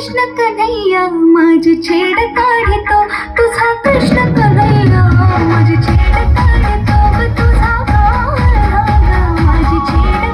कृष्ण कन्हैया माझी छेड काढतो, तुझा कृष्ण कन्हैया माझी छेड काढतो, ग तुझा काळा माझी छेड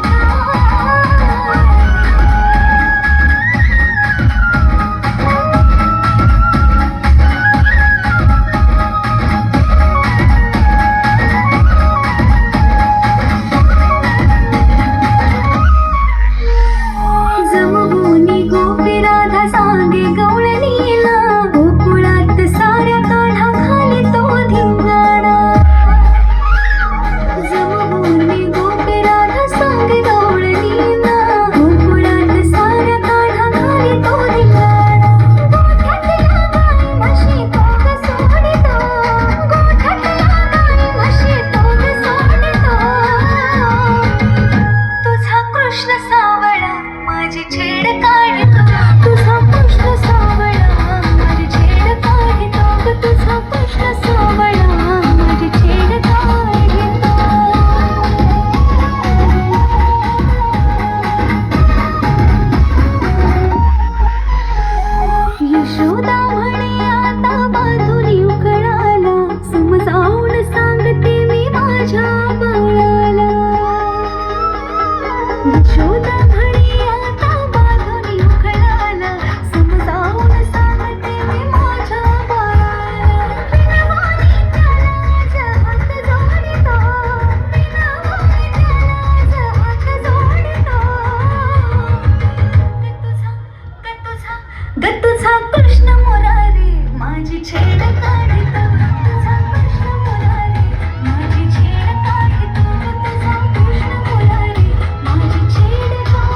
जमभूनी गोपी राधा सांगे गवळणीला, गोकुळात साऱ्या काढा खाली तो धिंगाणा. जमभूनी गोपी राधा सांगे गवळणीला, गोकुळात साऱ्या काढा खाली तो धिंगाणा. गोठ्यातल्या गाई म्हशी तो ग सोडितो, गोठ्यातल्या गाई म्हशी तो ग सोडितो, तुझा कृष्ण सावळा माझी छेड काढतो, तुझा कृष्ण सावळा माझी छेड काढतो, ग तुझा कृष्ण सावळा माझी छेड काढतो. यशोदा म्हणे आता बाजूनी उकळाला, समजावून सांगते मी माझ्या बाळाला. यशोदा म्हणे आता बाजूनी उकळाला, समजावून सांगते मी माझ्या बाळाला. विनवानी त्याला हात जोडितो, विनवानी त्याला हात जोडितो, ग तुझा कृष्ण मुरारी माझी छेड काढतो, तुझा कृष्ण मुरारी माझी छेड काढतो, ग तुझा कृष्ण मुरारी माझी छेड काढतो.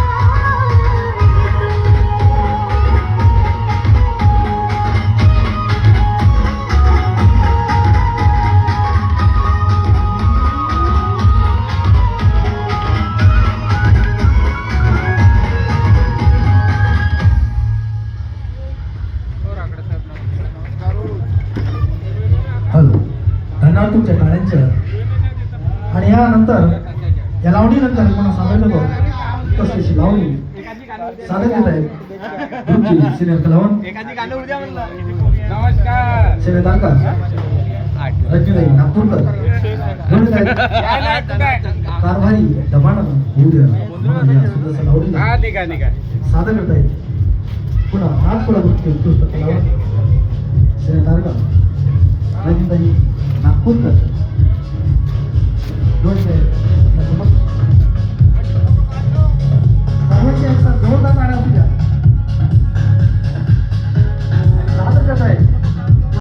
हॅलो, धन्यवाद तुमच्या टाळ्यांच्या. आणि यानंतर या लावणीनंतर मला सांगायचं बघ कसली लावणी सादर येत आहेत तुमची सिनियर कलावंत नमस्कार. सेवेदारका रजनीताई नागपूरकर जोडीत आहेत कारभारी दबाण होऊ द्या म्हणून या सुंदरशा लावणीला हा ठीक आहे ठीक आहे. सादर करत आहेत. पुन्हा आज पुढे उत्कृष्ट कलावंत सेवेदारका रजनीताई नागपूरकर जोडीत आहेत.